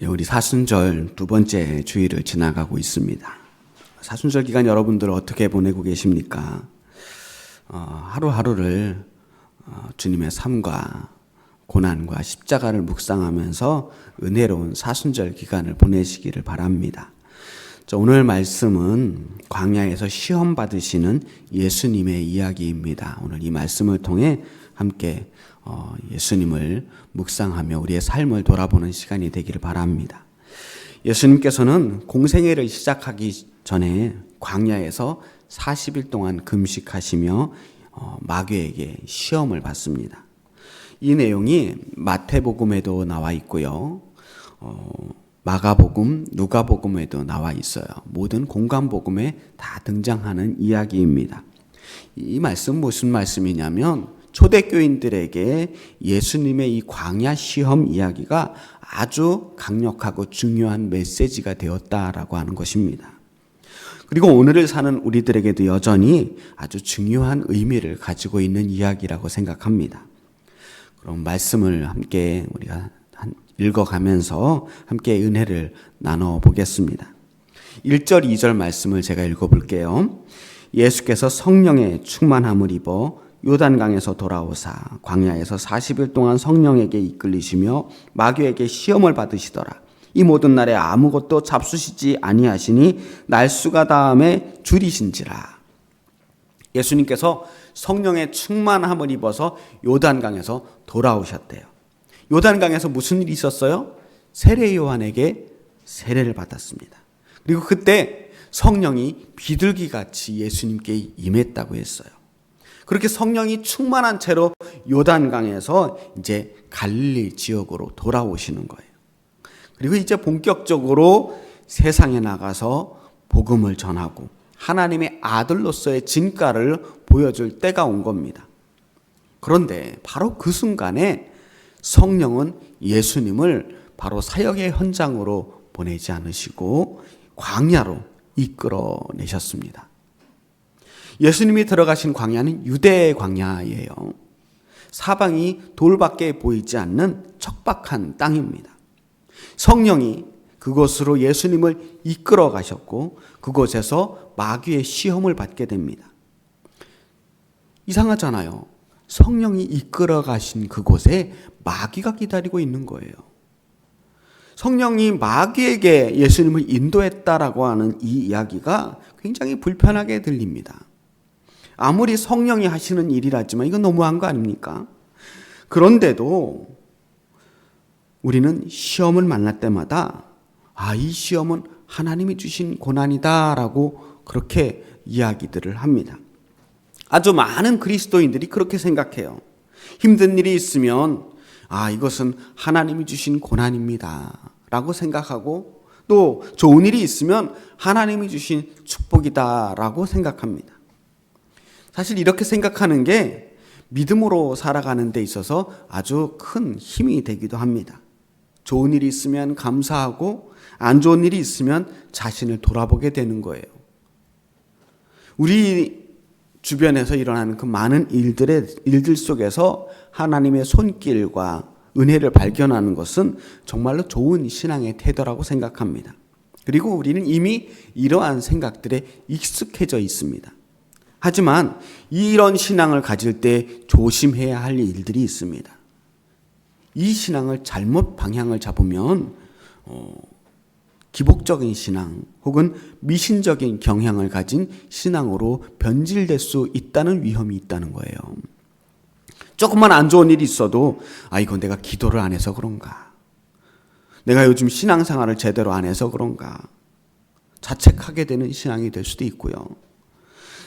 우리 사순절 두 번째 주일을 지나가고 있습니다. 사순절 기간 여러분들 어떻게 보내고 계십니까? 하루하루를 주님의 삶과 고난과 십자가를 묵상하면서 은혜로운 사순절 기간을 보내시기를 바랍니다. 오늘 말씀은 광야에서 시험 받으시는 예수님의 이야기입니다. 오늘 이 말씀을 통해 함께 예수님을 묵상하며 우리의 삶을 돌아보는 시간이 되기를 바랍니다. 예수님께서는 공생애를 시작하기 전에 광야에서 40일 동안 금식하시며 마귀에게 시험을 받습니다. 이 내용이 마태복음에도 나와 있고요. 마가복음, 누가복음에도 나와 있어요. 모든 공관복음에 다 등장하는 이야기입니다. 이 말씀 무슨 말씀이냐면 초대교인들에게 예수님의 이 광야 시험 이야기가 아주 강력하고 중요한 메시지가 되었다라고 하는 것입니다. 그리고 오늘을 사는 우리들에게도 여전히 아주 중요한 의미를 가지고 있는 이야기라고 생각합니다. 그럼 말씀을 함께 우리가 읽어가면서 함께 은혜를 나눠 보겠습니다. 1절, 2절 말씀을 제가 읽어볼게요. 예수께서 성령의 충만함을 입어 요단강에서 돌아오사 광야에서 40일 동안 성령에게 이끌리시며 마귀에게 시험을 받으시더라. 이 모든 날에 아무것도 잡수시지 아니하시니 날수가 닿음에 줄이신지라. 예수님께서 성령의 충만함을 입어서 요단강에서 돌아오셨대요. 요단강에서 무슨 일이 있었어요? 세례 요한에게 세례를 받았습니다. 그리고 그때 성령이 비둘기같이 예수님께 임했다고 했어요. 그렇게 성령이 충만한 채로 요단강에서 이제 갈릴리 지역으로 돌아오시는 거예요. 그리고 이제 본격적으로 세상에 나가서 복음을 전하고 하나님의 아들로서의 진가를 보여줄 때가 온 겁니다. 그런데 바로 그 순간에 성령은 예수님을 바로 사역의 현장으로 보내지 않으시고 광야로 이끌어내셨습니다. 예수님이 들어가신 광야는 유대의 광야예요. 사방이 돌밖에 보이지 않는 척박한 땅입니다. 성령이 그곳으로 예수님을 이끌어 가셨고 그곳에서 마귀의 시험을 받게 됩니다. 이상하잖아요. 성령이 이끌어 가신 그곳에 마귀가 기다리고 있는 거예요. 성령이 마귀에게 예수님을 인도했다라고 하는 이 이야기가 굉장히 불편하게 들립니다. 아무리 성령이 하시는 일이라지만 이건 너무한 거 아닙니까? 그런데도 우리는 시험을 만날 때마다 이 시험은 하나님이 주신 고난이다라고 그렇게 이야기들을 합니다. 아주 많은 그리스도인들이 그렇게 생각해요. 힘든 일이 있으면 이것은 하나님이 주신 고난입니다 라고 생각하고 또 좋은 일이 있으면 하나님이 주신 축복이다라고 생각합니다. 사실 이렇게 생각하는 게 믿음으로 살아가는 데 있어서 아주 큰 힘이 되기도 합니다. 좋은 일이 있으면 감사하고 안 좋은 일이 있으면 자신을 돌아보게 되는 거예요. 우리 주변에서 일어나는 그 많은 일들 속에서 하나님의 손길과 은혜를 발견하는 것은 정말로 좋은 신앙의 태도라고 생각합니다. 그리고 우리는 이미 이러한 생각들에 익숙해져 있습니다. 하지만 이런 신앙을 가질 때 조심해야 할 일들이 있습니다. 이 신앙을 잘못 방향을 잡으면 기복적인 신앙 혹은 미신적인 경향을 가진 신앙으로 변질될 수 있다는 위험이 있다는 거예요. 조금만 안 좋은 일이 있어도 이건 내가 기도를 안 해서 그런가, 내가 요즘 신앙생활을 제대로 안 해서 그런가 자책하게 되는 신앙이 될 수도 있고요.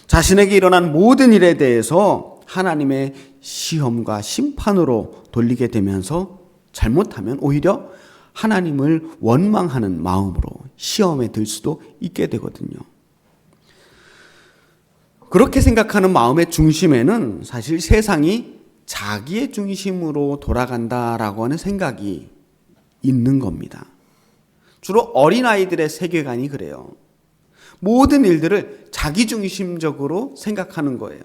자신에게 일어난 모든 일에 대해서 하나님의 시험과 심판으로 돌리게 되면서 잘못하면 오히려 하나님을 원망하는 마음으로 시험에 들 수도 있게 되거든요. 그렇게 생각하는 마음의 중심에는 사실 세상이 자기의 중심으로 돌아간다라고 하는 생각이 있는 겁니다. 주로 어린아이들의 세계관이 그래요. 모든 일들을 자기중심적으로 생각하는 거예요.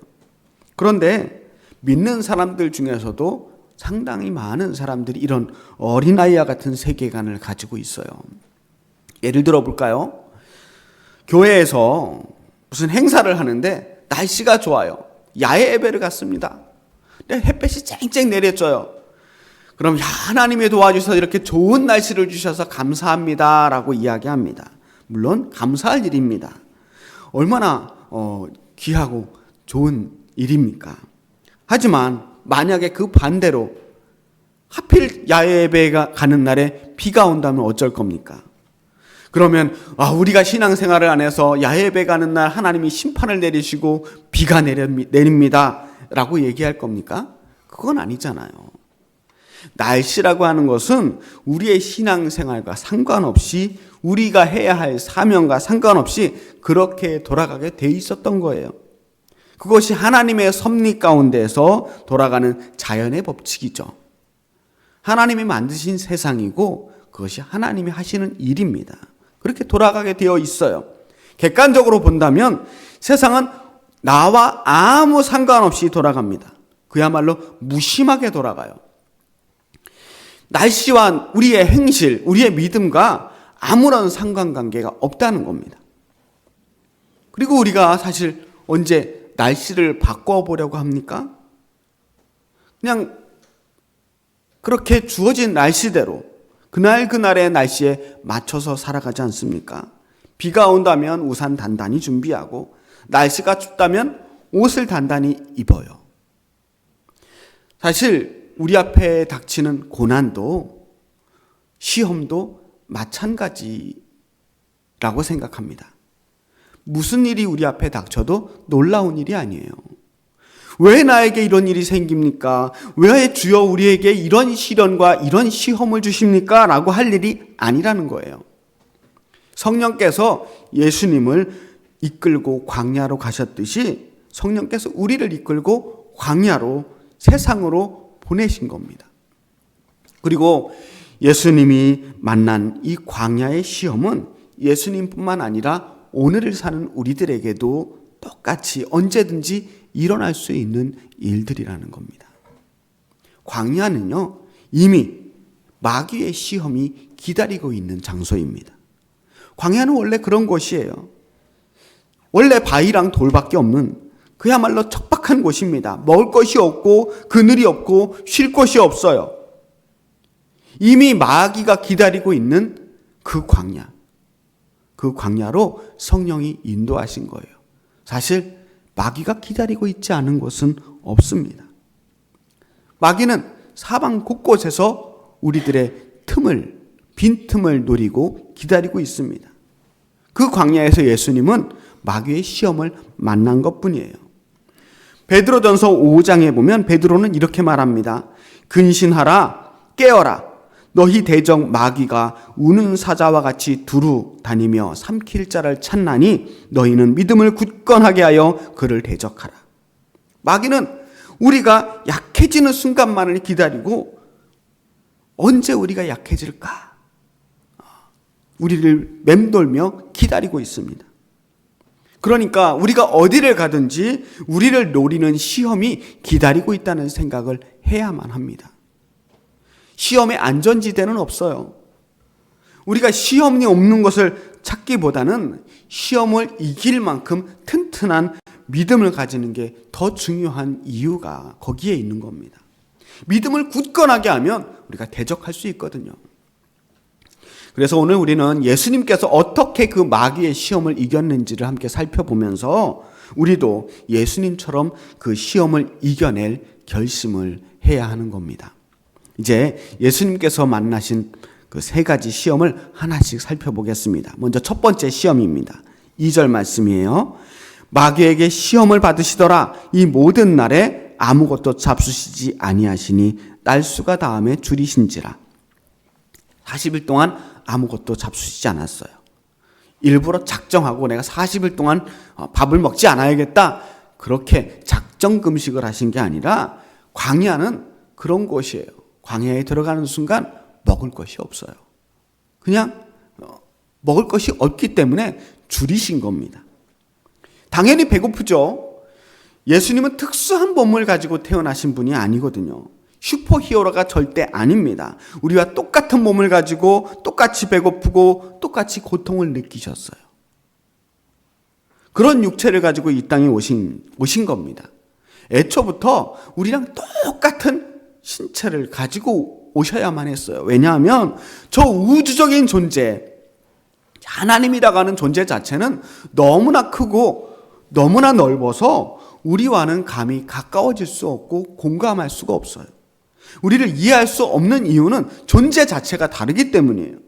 그런데 믿는 사람들 중에서도 상당히 많은 사람들이 이런 어린아이와 같은 세계관을 가지고 있어요. 예를 들어 볼까요? 교회에서 무슨 행사를 하는데 날씨가 좋아요. 야외 예배를 갔습니다. 근데 햇볕이 쨍쨍 내려져요. 그럼 하나님이 도와주셔서 이렇게 좋은 날씨를 주셔서 감사합니다 라고 이야기합니다. 물론 감사할 일입니다. 얼마나 귀하고 좋은 일입니까? 하지만 만약에 그 반대로 하필 야외 예배가 가는 날에 비가 온다면 어쩔 겁니까? 그러면 우리가 신앙생활을 안 해서 야외 예배 가는 날 하나님이 심판을 내리시고 비가 내립니다 라고 얘기할 겁니까? 그건 아니잖아요. 날씨라고 하는 것은 우리의 신앙생활과 상관없이 우리가 해야 할 사명과 상관없이 그렇게 돌아가게 돼 있었던 거예요. 그것이 하나님의 섭리 가운데서 돌아가는 자연의 법칙이죠. 하나님이 만드신 세상이고 그것이 하나님이 하시는 일입니다. 그렇게 돌아가게 되어 있어요. 객관적으로 본다면 세상은 나와 아무 상관없이 돌아갑니다. 그야말로 무심하게 돌아가요. 날씨와 우리의 행실, 우리의 믿음과 아무런 상관관계가 없다는 겁니다. 그리고 우리가 사실 언제 날씨를 바꿔보려고 합니까? 그냥 그렇게 주어진 날씨대로 그날의 날씨에 맞춰서 살아가지 않습니까? 비가 온다면 우산 단단히 준비하고 날씨가 춥다면 옷을 단단히 입어요. 사실 우리 앞에 닥치는 고난도 시험도 마찬가지라고 생각합니다. 무슨 일이 우리 앞에 닥쳐도 놀라운 일이 아니에요. 왜 나에게 이런 일이 생깁니까? 왜 주여 우리에게 이런 시련과 이런 시험을 주십니까? 라고 할 일이 아니라는 거예요. 성령께서 예수님을 이끌고 광야로 가셨듯이 성령께서 우리를 이끌고 광야로 세상으로 보내신 겁니다. 그리고 예수님이 만난 이 광야의 시험은 예수님뿐만 아니라 오늘을 사는 우리들에게도 똑같이 언제든지 일어날 수 있는 일들이라는 겁니다. 광야는요, 이미 마귀의 시험이 기다리고 있는 장소입니다. 광야는 원래 그런 곳이에요. 원래 바위랑 돌밖에 없는 그야말로 척박한 곳입니다. 먹을 것이 없고 그늘이 없고 쉴 곳이 없어요. 이미 마귀가 기다리고 있는 그 광야. 그 광야로 성령이 인도하신 거예요. 사실 마귀가 기다리고 있지 않은 곳은 없습니다. 마귀는 사방 곳곳에서 우리들의 빈틈을 노리고 기다리고 있습니다. 그 광야에서 예수님은 마귀의 시험을 만난 것뿐이에요. 베드로전서 5장에 보면 베드로는 이렇게 말합니다. 근신하라, 깨어라. 너희 대적 마귀가 우는 사자와 같이 두루 다니며 삼킬 자를 찾나니 너희는 믿음을 굳건하게 하여 그를 대적하라. 마귀는 우리가 약해지는 순간만을 기다리고 언제 우리가 약해질까? 우리를 맴돌며 기다리고 있습니다. 그러니까 우리가 어디를 가든지 우리를 노리는 시험이 기다리고 있다는 생각을 해야만 합니다. 시험의 안전지대는 없어요. 우리가 시험이 없는 것을 찾기보다는 시험을 이길 만큼 튼튼한 믿음을 가지는 게 더 중요한 이유가 거기에 있는 겁니다. 믿음을 굳건하게 하면 우리가 대적할 수 있거든요. 그래서 오늘 우리는 예수님께서 어떻게 그 마귀의 시험을 이겼는지를 함께 살펴보면서 우리도 예수님처럼 그 시험을 이겨낼 결심을 해야 하는 겁니다. 이제 예수님께서 만나신 그 세 가지 시험을 하나씩 살펴보겠습니다. 먼저 첫 번째 시험입니다. 2절 말씀이에요. 마귀에게 시험을 받으시더라. 이 모든 날에 아무것도 잡수시지 아니하시니 날수가 다음에 줄이신지라. 40일 동안 아무것도 잡수시지 않았어요. 일부러 작정하고 내가 40일 동안 밥을 먹지 않아야겠다. 그렇게 작정 금식을 하신 게 아니라 광야는 그런 곳이에요. 광야에 들어가는 순간 먹을 것이 없어요. 그냥 먹을 것이 없기 때문에 줄이신 겁니다. 당연히 배고프죠. 예수님은 특수한 몸을 가지고 태어나신 분이 아니거든요. 슈퍼히어로가 절대 아닙니다. 우리와 똑같은 몸을 가지고 똑같이 배고프고 똑같이 고통을 느끼셨어요. 그런 육체를 가지고 이 땅에 오신 겁니다. 애초부터 우리랑 똑같은 신체를 가지고 오셔야만 했어요. 왜냐하면 저 우주적인 존재, 하나님이라고 하는 존재 자체는 너무나 크고 너무나 넓어서 우리와는 감히 가까워질 수 없고 공감할 수가 없어요. 우리를 이해할 수 없는 이유는 존재 자체가 다르기 때문이에요.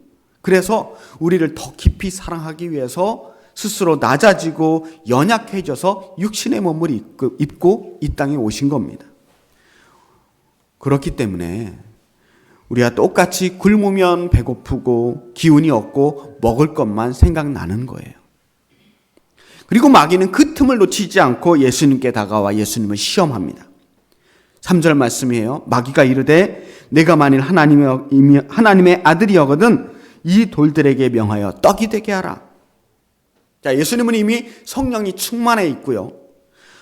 그래서 우리를 더 깊이 사랑하기 위해서 스스로 낮아지고 연약해져서 육신의 몸을 입고 이 땅에 오신 겁니다. 그렇기 때문에 우리가 똑같이 굶으면 배고프고 기운이 없고 먹을 것만 생각나는 거예요. 그리고 마귀는 그 틈을 놓치지 않고 예수님께 다가와 예수님을 시험합니다. 3절 말씀이에요. 마귀가 이르되 내가 만일 하나님의 아들이여거든 이 돌들에게 명하여 떡이 되게 하라. 자, 예수님은 이미 성령이 충만해 있고요.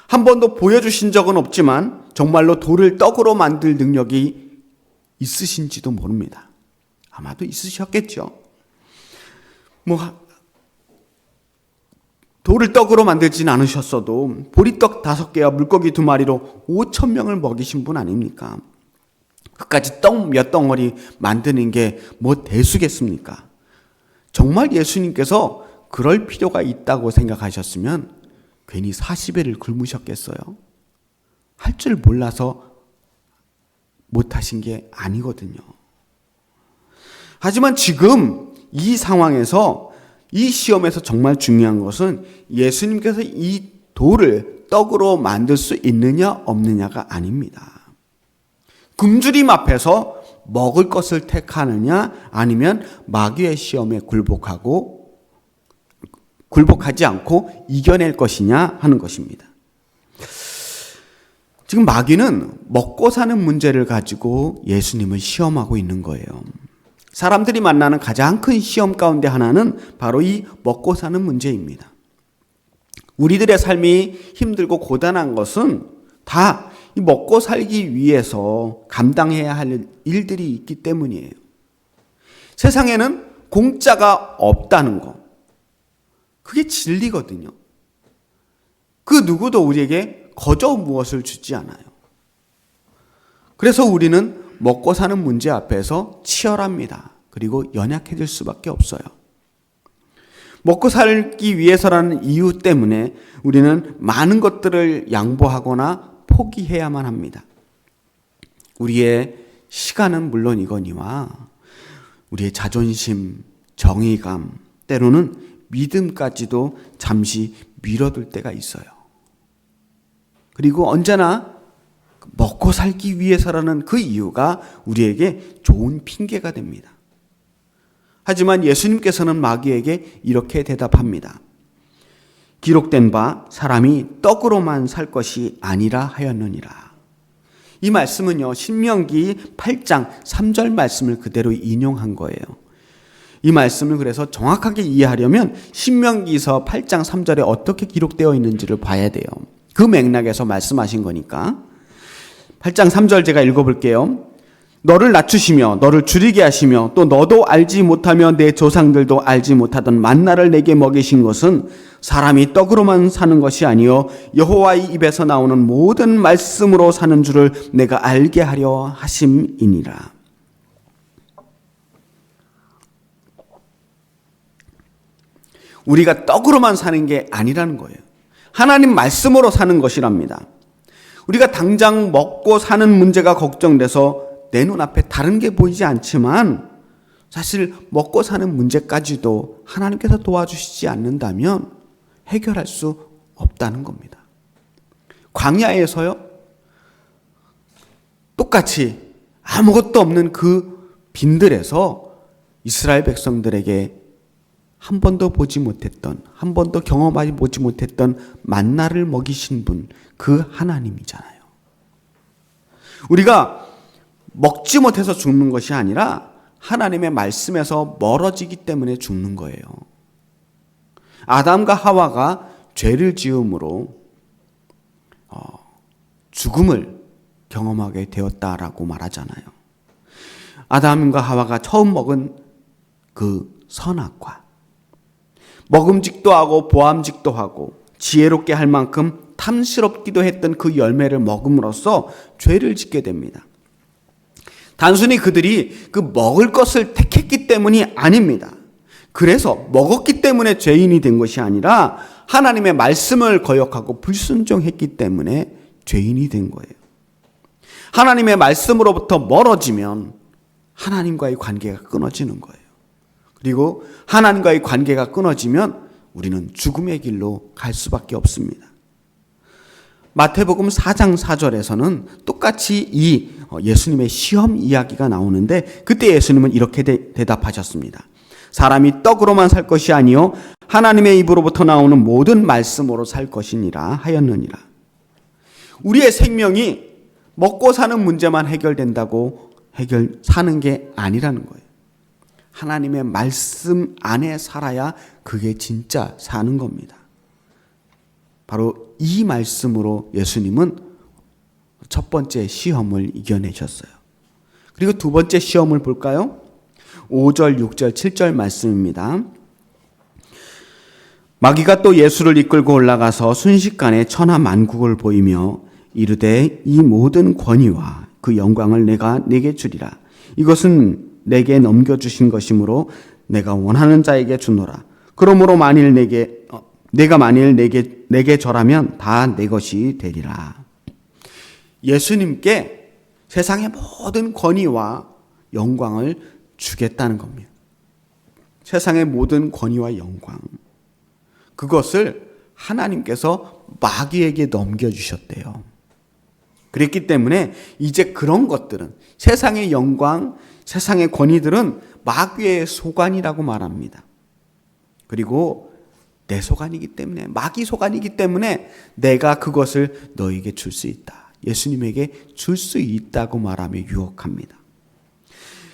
한 번도 보여주신 적은 없지만 정말로 돌을 떡으로 만들 능력이 있으신지도 모릅니다. 아마도 있으셨겠죠. 돌을 떡으로 만들지는 않으셨어도 보리떡 5개와 물고기 2마리로 5,000명을 먹이신 분 아닙니까? 그까지 떡 몇 덩어리 만드는 게 뭐 대수겠습니까? 정말 예수님께서 그럴 필요가 있다고 생각하셨으면 괜히 40일을 굶으셨겠어요? 할 줄 몰라서 못하신 게 아니거든요. 하지만 지금 이 상황에서 이 시험에서 정말 중요한 것은 예수님께서 이 돌을 떡으로 만들 수 있느냐 없느냐가 아닙니다. 굶주림 앞에서 먹을 것을 택하느냐 아니면 마귀의 시험에 굴복하지 않고 이겨낼 것이냐 하는 것입니다. 지금 마귀는 먹고 사는 문제를 가지고 예수님을 시험하고 있는 거예요. 사람들이 만나는 가장 큰 시험 가운데 하나는 바로 이 먹고 사는 문제입니다. 우리들의 삶이 힘들고 고단한 것은 다 이 먹고 살기 위해서 감당해야 할 일들이 있기 때문이에요. 세상에는 공짜가 없다는 거. 그게 진리거든요. 그 누구도 우리에게 거저 무엇을 주지 않아요. 그래서 우리는 먹고 사는 문제 앞에서 치열합니다. 그리고 연약해질 수밖에 없어요. 먹고 살기 위해서라는 이유 때문에 우리는 많은 것들을 양보하거나 포기해야만 합니다. 우리의 시간은 물론이거니와 우리의 자존심, 정의감, 때로는 믿음까지도 잠시 미뤄둘 때가 있어요. 그리고 언제나 먹고 살기 위해서라는 그 이유가 우리에게 좋은 핑계가 됩니다. 하지만 예수님께서는 마귀에게 이렇게 대답합니다. 기록된 바 사람이 떡으로만 살 것이 아니라 하였느니라. 이 말씀은요, 신명기 8장 3절 말씀을 그대로 인용한 거예요. 이 말씀을 그래서 정확하게 이해하려면 신명기서 8장 3절에 어떻게 기록되어 있는지를 봐야 돼요. 그 맥락에서 말씀하신 거니까. 8장 3절 제가 읽어볼게요. 너를 낮추시며 너를 줄이게 하시며 또 너도 알지 못하며 내 조상들도 알지 못하던 만나를 내게 먹이신 것은 사람이 떡으로만 사는 것이 아니요 여호와의 입에서 나오는 모든 말씀으로 사는 줄을 내가 알게 하려 하심이니라. 우리가 떡으로만 사는 게 아니라는 거예요. 하나님 말씀으로 사는 것이랍니다. 우리가 당장 먹고 사는 문제가 걱정돼서 내 눈앞에 다른 게 보이지 않지만 사실 먹고 사는 문제까지도 하나님께서 도와주시지 않는다면 해결할 수 없다는 겁니다. 광야에서요, 똑같이 아무것도 없는 그 빈들에서 이스라엘 백성들에게 한 번도 보지 못했던, 한 번도 경험하지 보지 못했던 만나를 먹이신 분, 그 하나님이잖아요. 우리가 먹지 못해서 죽는 것이 아니라 하나님의 말씀에서 멀어지기 때문에 죽는 거예요. 아담과 하와가 죄를 지음으로 죽음을 경험하게 되었다라고 말하잖아요. 아담과 하와가 처음 먹은 그 선악과, 먹음직도 하고 보암직도 하고 지혜롭게 할 만큼 탐스럽기도 했던 그 열매를 먹음으로써 죄를 짓게 됩니다. 단순히 그들이 그 먹을 것을 택했기 때문이 아닙니다. 그래서 먹었기 때문에 죄인이 된 것이 아니라 하나님의 말씀을 거역하고 불순종했기 때문에 죄인이 된 거예요. 하나님의 말씀으로부터 멀어지면 하나님과의 관계가 끊어지는 거예요. 그리고 하나님과의 관계가 끊어지면 우리는 죽음의 길로 갈 수밖에 없습니다. 마태복음 4장 4절에서는 똑같이 이 예수님의 시험 이야기가 나오는데 그때 예수님은 이렇게 대답하셨습니다. 사람이 떡으로만 살 것이 아니요 하나님의 입으로부터 나오는 모든 말씀으로 살 것이니라 하였느니라. 우리의 생명이 먹고 사는 문제만 해결된다고 사는 게 아니라는 거예요. 하나님의 말씀 안에 살아야 그게 진짜 사는 겁니다. 바로 이 말씀으로 예수님은 첫 번째 시험을 이겨내셨어요. 그리고 두 번째 시험을 볼까요? 5절, 6절, 7절 말씀입니다. 마귀가 또 예수를 이끌고 올라가서 순식간에 천하 만국을 보이며 이르되 이 모든 권위와 그 영광을 내가 네게 주리라. 이것은 내게 넘겨주신 것이므로 내가 원하는 자에게 주노라. 그러므로 만일 내가 내게 절하면 다 내 것이 되리라. 예수님께 세상의 모든 권위와 영광을 주겠다는 겁니다. 세상의 모든 권위와 영광, 그것을 하나님께서 마귀에게 넘겨주셨대요. 그랬기 때문에 이제 그런 것들은, 세상의 영광, 세상의 권위들은 마귀의 소관이라고 말합니다. 그리고 내 소관이기 때문에, 마귀 소관이기 때문에 내가 그것을 너에게 줄 수 있다, 예수님에게 줄 수 있다고 말하며 유혹합니다.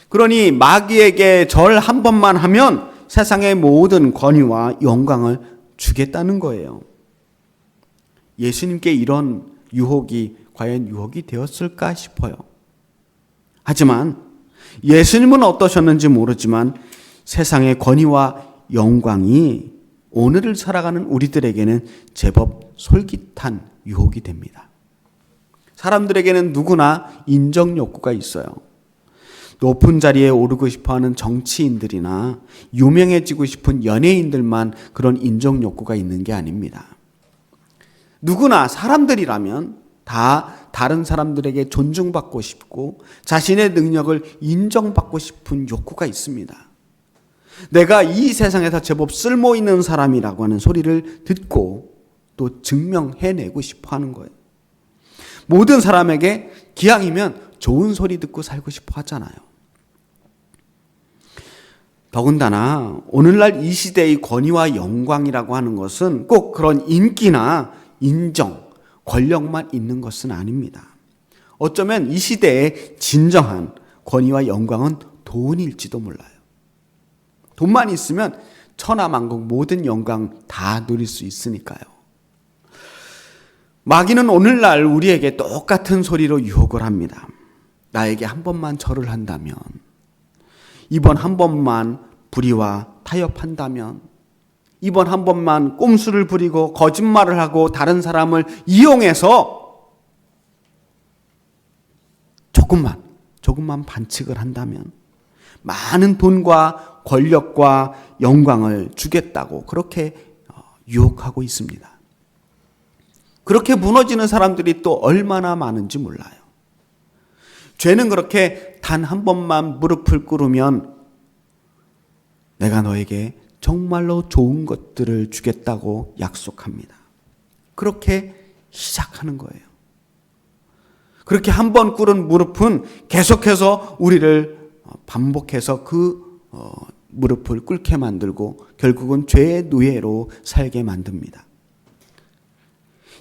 그러니 마귀에게 절 한 번만 하면 세상의 모든 권위와 영광을 주겠다는 거예요. 예수님께 이런 유혹이 과연 유혹이 되었을까 싶어요. 하지만 예수님은 어떠셨는지 모르지만 세상의 권위와 영광이 오늘을 살아가는 우리들에게는 제법 솔깃한 유혹이 됩니다. 사람들에게는 누구나 인정 욕구가 있어요. 높은 자리에 오르고 싶어하는 정치인들이나 유명해지고 싶은 연예인들만 그런 인정 욕구가 있는 게 아닙니다. 누구나 사람들이라면 다 다른 사람들에게 존중받고 싶고 자신의 능력을 인정받고 싶은 욕구가 있습니다. 내가 이 세상에서 제법 쓸모있는 사람이라고 하는 소리를 듣고 또 증명해내고 싶어 하는 거예요. 모든 사람에게 기왕이면 좋은 소리 듣고 살고 싶어 하잖아요. 더군다나 오늘날 이 시대의 권위와 영광이라고 하는 것은 꼭 그런 인기나 인정, 권력만 있는 것은 아닙니다. 어쩌면 이 시대의 진정한 권위와 영광은 돈일지도 몰라요. 돈만 있으면 천하만국 모든 영광 다 누릴 수 있으니까요. 마귀는 오늘날 우리에게 똑같은 소리로 유혹을 합니다. 나에게 한 번만 절을 한다면, 이번 한 번만 불의와 타협한다면, 이번 한 번만 꼼수를 부리고 거짓말을 하고 다른 사람을 이용해서 조금만 반칙을 한다면 많은 돈과 권력과 영광을 주겠다고 그렇게 유혹하고 있습니다. 그렇게 무너지는 사람들이 또 얼마나 많은지 몰라요. 죄는 그렇게 단 한 번만 무릎을 꿇으면 내가 너에게 정말로 좋은 것들을 주겠다고 약속합니다. 그렇게 시작하는 거예요. 그렇게 한 번 꿇은 무릎은 계속해서 우리를 반복해서 그 무릎을 꿇게 만들고 결국은 죄의 노예로 살게 만듭니다.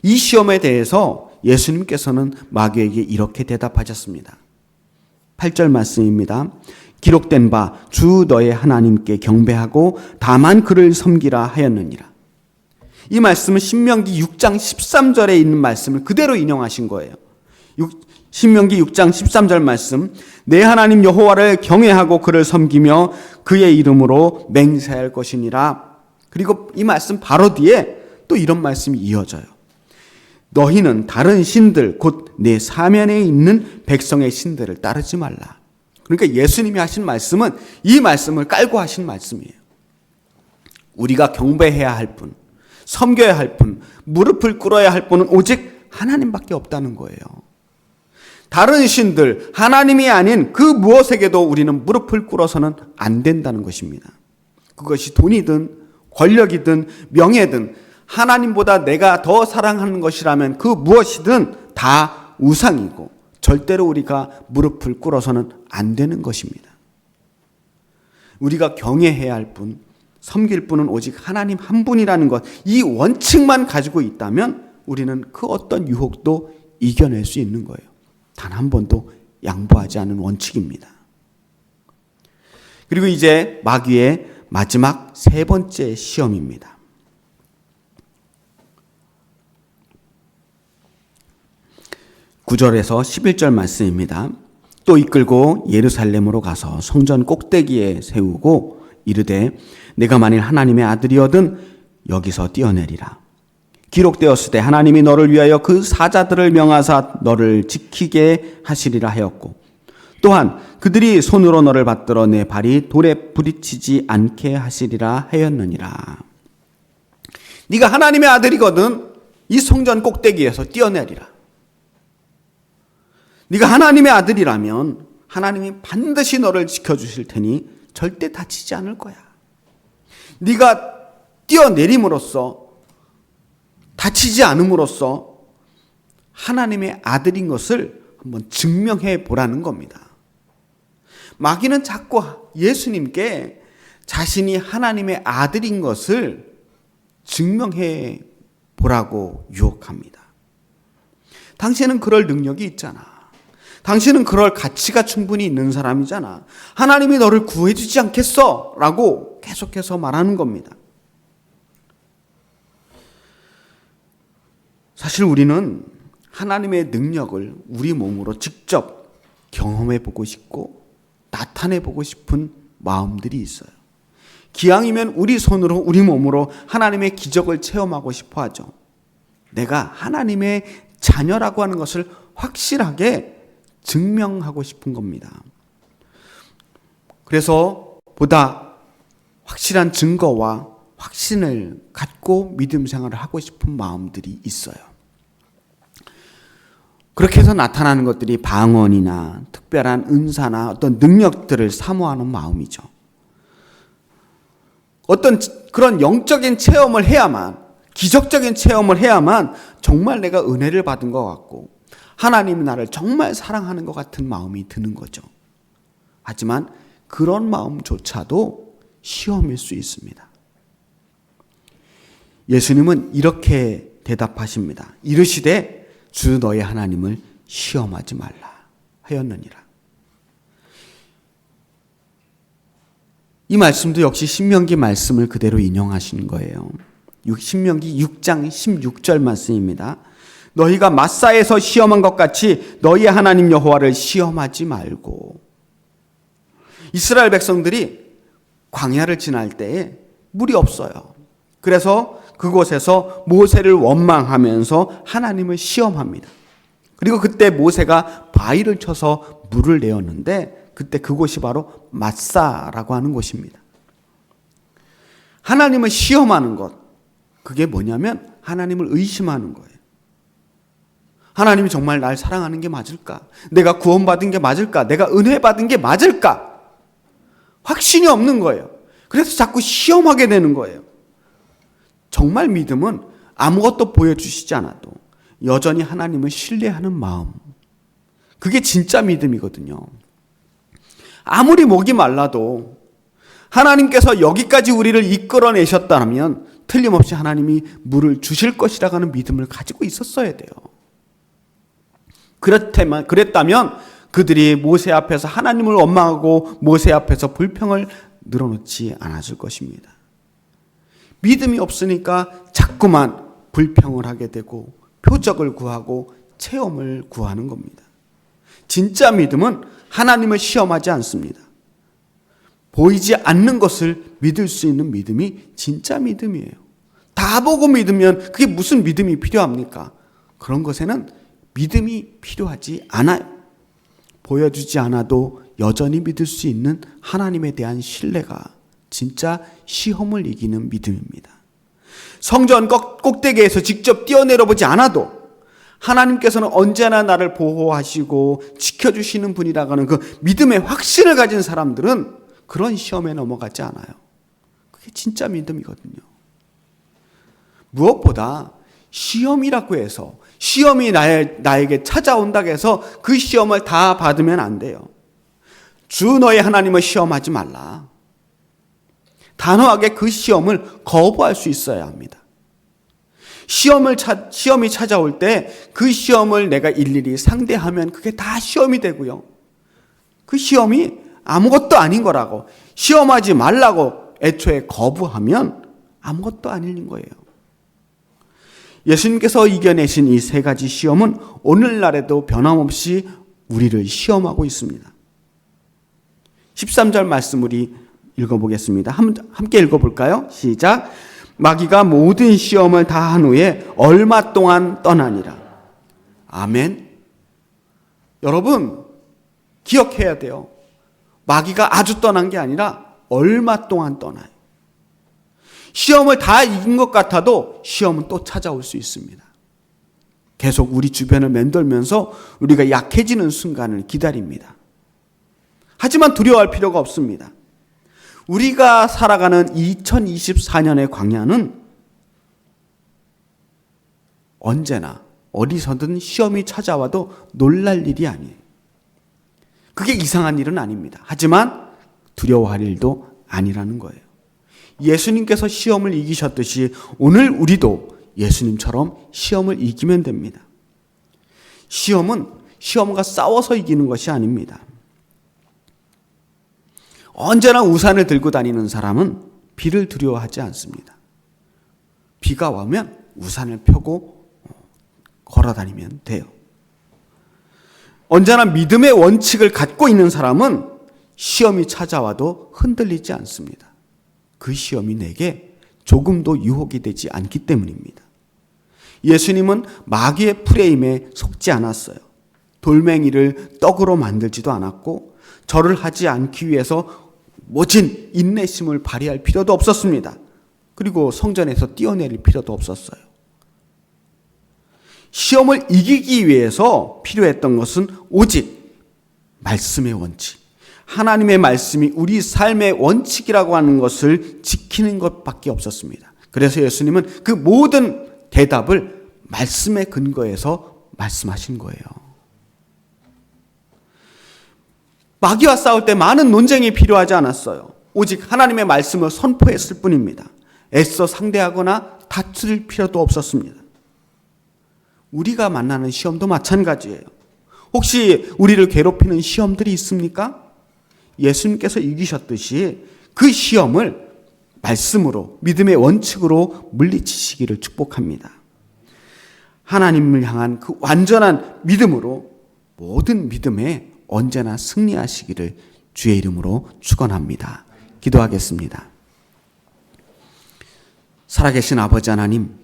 이 시험에 대해서 예수님께서는 마귀에게 이렇게 대답하셨습니다. 8절 말씀입니다. 기록된 바 주 너의 하나님께 경배하고 다만 그를 섬기라 하였느니라. 이 말씀은 신명기 6장 13절에 있는 말씀을 그대로 인용하신 거예요. 신명기 6장 13절 말씀, 내 하나님 여호와를 경외하고 그를 섬기며 그의 이름으로 맹세할 것이니라. 그리고 이 말씀 바로 뒤에 또 이런 말씀이 이어져요. 너희는 다른 신들 곧 내 사면에 있는 백성의 신들을 따르지 말라. 그러니까 예수님이 하신 말씀은 이 말씀을 깔고 하신 말씀이에요. 우리가 경배해야 할 분, 섬겨야 할 분, 무릎을 꿇어야 할 분은 오직 하나님밖에 없다는 거예요. 다른 신들, 하나님이 아닌 그 무엇에게도 우리는 무릎을 꿇어서는 안 된다는 것입니다. 그것이 돈이든 권력이든 명예든 하나님보다 내가 더 사랑하는 것이라면 그 무엇이든 다 우상이고 절대로 우리가 무릎을 꿇어서는 안 되는 것입니다. 우리가 경외해야 할 분, 섬길 분은 오직 하나님 한 분이라는 것, 이 원칙만 가지고 있다면 우리는 그 어떤 유혹도 이겨낼 수 있는 거예요. 단 한 번도 양보하지 않은 원칙입니다. 그리고 이제 마귀의 마지막 세 번째 시험입니다. 9절에서 11절 말씀입니다. 또 이끌고 예루살렘으로 가서 성전 꼭대기에 세우고 이르되 내가 만일 하나님의 아들이거든 여기서 뛰어내리라. 기록되었을 때 하나님이 너를 위하여 그 사자들을 명하사 너를 지키게 하시리라 하였고 또한 그들이 손으로 너를 받들어 내 발이 돌에 부딪히지 않게 하시리라 하였느니라. 네가 하나님의 아들이거든 이 성전 꼭대기에서 뛰어내리라. 네가 하나님의 아들이라면 하나님이 반드시 너를 지켜주실 테니 절대 다치지 않을 거야. 네가 뛰어내림으로써 다치지 않음으로써 하나님의 아들인 것을 한번 증명해 보라는 겁니다. 마귀는 자꾸 예수님께 자신이 하나님의 아들인 것을 증명해 보라고 유혹합니다. 당신은 그럴 능력이 있잖아. 당신은 그럴 가치가 충분히 있는 사람이잖아. 하나님이 너를 구해주지 않겠어? 라고 계속해서 말하는 겁니다. 사실 우리는 하나님의 능력을 우리 몸으로 직접 경험해 보고 싶고 나타내 보고 싶은 마음들이 있어요. 기왕이면 우리 손으로 우리 몸으로 하나님의 기적을 체험하고 싶어 하죠. 내가 하나님의 자녀라고 하는 것을 확실하게 증명하고 싶은 겁니다. 그래서 보다 확실한 증거와 확신을 갖고 믿음 생활을 하고 싶은 마음들이 있어요. 그렇게 해서 나타나는 것들이 방언이나 특별한 은사나 어떤 능력들을 사모하는 마음이죠. 어떤 그런 영적인 체험을 해야만, 기적적인 체험을 해야만 정말 내가 은혜를 받은 것 같고 하나님이 나를 정말 사랑하는 것 같은 마음이 드는 거죠. 하지만 그런 마음조차도 시험일 수 있습니다. 예수님은 이렇게 대답하십니다. 이르시되 주 너의 하나님을 시험하지 말라 하였느니라. 이 말씀도 역시 신명기 말씀을 그대로 인용하신 거예요. 신명기 6장 16절 말씀입니다. 너희가 마사에서 시험한 것 같이 너희 하나님 여호와를 시험하지 말고. 이스라엘 백성들이 광야를 지날 때에 물이 없어요. 그래서 그곳에서 모세를 원망하면서 하나님을 시험합니다. 그리고 그때 모세가 바위를 쳐서 물을 내었는데 그때 그곳이 바로 마사라고 하는 곳입니다. 하나님을 시험하는 것, 그게 뭐냐면 하나님을 의심하는 거예요. 하나님이 정말 날 사랑하는 게 맞을까? 내가 구원받은 게 맞을까? 내가 은혜 받은 게 맞을까? 확신이 없는 거예요. 그래서 자꾸 시험하게 되는 거예요. 정말 믿음은 아무것도 보여주시지 않아도 여전히 하나님을 신뢰하는 마음. 그게 진짜 믿음이거든요. 아무리 목이 말라도 하나님께서 여기까지 우리를 이끌어내셨다면 틀림없이 하나님이 물을 주실 것이라고 하는 믿음을 가지고 있었어야 돼요. 그랬다면 그들이 모세 앞에서 하나님을 원망하고 모세 앞에서 불평을 늘어놓지 않았을 것입니다. 믿음이 없으니까 자꾸만 불평을 하게 되고 표적을 구하고 체험을 구하는 겁니다. 진짜 믿음은 하나님을 시험하지 않습니다. 보이지 않는 것을 믿을 수 있는 믿음이 진짜 믿음이에요. 다 보고 믿으면 그게 무슨 믿음이 필요합니까? 그런 것에는 믿음이 필요하지 않아요. 보여주지 않아도 여전히 믿을 수 있는 하나님에 대한 신뢰가 진짜 시험을 이기는 믿음입니다. 성전 꼭대기에서 직접 뛰어내려 보지 않아도 하나님께서는 언제나 나를 보호하시고 지켜주시는 분이라고 하는 그 믿음의 확신을 가진 사람들은 그런 시험에 넘어가지 않아요. 그게 진짜 믿음이거든요. 무엇보다 시험이라고 해서 시험이 나에게 찾아온다고 해서 그 시험을 다 받으면 안 돼요. 주 너의 하나님을 시험하지 말라. 단호하게 그 시험을 거부할 수 있어야 합니다. 시험이 찾아올 때 그 시험을 내가 일일이 상대하면 그게 다 시험이 되고요. 그 시험이 아무것도 아닌 거라고, 시험하지 말라고 애초에 거부하면 아무것도 아닌 거예요. 예수님께서 이겨내신 이 세 가지 시험은 오늘날에도 변함없이 우리를 시험하고 있습니다. 13절 말씀 우리 읽어보겠습니다. 함께 읽어볼까요? 시작. 마귀가 모든 시험을 다 한 후에 얼마 동안 떠나니라. 아멘. 여러분 기억해야 돼요. 마귀가 아주 떠난 게 아니라 얼마 동안 떠나요. 시험을 다 이긴 것 같아도 시험은 또 찾아올 수 있습니다. 계속 우리 주변을 맴돌면서 우리가 약해지는 순간을 기다립니다. 하지만 두려워할 필요가 없습니다. 우리가 살아가는 2024년의 광야는 언제나 어디서든 시험이 찾아와도 놀랄 일이 아니에요. 그게 이상한 일은 아닙니다. 하지만 두려워할 일도 아니라는 거예요. 예수님께서 시험을 이기셨듯이 오늘 우리도 예수님처럼 시험을 이기면 됩니다. 시험은 시험과 싸워서 이기는 것이 아닙니다. 언제나 우산을 들고 다니는 사람은 비를 두려워하지 않습니다. 비가 오면 우산을 펴고 걸어 다니면 돼요. 언제나 믿음의 원칙을 갖고 있는 사람은 시험이 찾아와도 흔들리지 않습니다. 그 시험이 내게 조금도 유혹이 되지 않기 때문입니다. 예수님은 마귀의 프레임에 속지 않았어요. 돌멩이를 떡으로 만들지도 않았고 절을 하지 않기 위해서 모진 인내심을 발휘할 필요도 없었습니다. 그리고 성전에서 뛰어내릴 필요도 없었어요. 시험을 이기기 위해서 필요했던 것은 오직 말씀의 원칙, 하나님의 말씀이 우리 삶의 원칙이라고 하는 것을 지키는 것밖에 없었습니다. 그래서 예수님은 그 모든 대답을 말씀에 근거해서 말씀하신 거예요. 마귀와 싸울 때 많은 논쟁이 필요하지 않았어요. 오직 하나님의 말씀을 선포했을 뿐입니다. 애써 상대하거나 다툴 필요도 없었습니다. 우리가 만나는 시험도 마찬가지예요. 혹시 우리를 괴롭히는 시험들이 있습니까? 예수님께서 이기셨듯이 그 시험을 말씀으로, 믿음의 원칙으로 물리치시기를 축복합니다. 하나님을 향한 그 완전한 믿음으로 모든 믿음에 언제나 승리하시기를 주의 이름으로 축원합니다. 기도하겠습니다. 살아계신 아버지 하나님,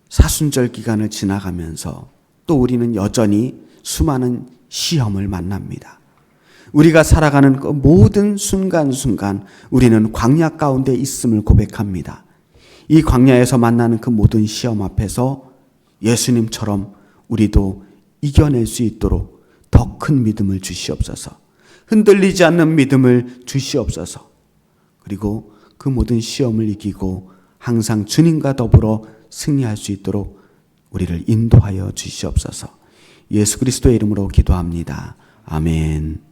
사순절 기간을 지나가면서 또 우리는 여전히 수많은 시험을 만납니다. 우리가 살아가는 그 모든 순간순간 우리는 광야 가운데 있음을 고백합니다. 이 광야에서 만나는 그 모든 시험 앞에서 예수님처럼 우리도 이겨낼 수 있도록 더 큰 믿음을 주시옵소서. 흔들리지 않는 믿음을 주시옵소서. 그리고 그 모든 시험을 이기고 항상 주님과 더불어 승리할 수 있도록 우리를 인도하여 주시옵소서. 예수 그리스도의 이름으로 기도합니다. 아멘.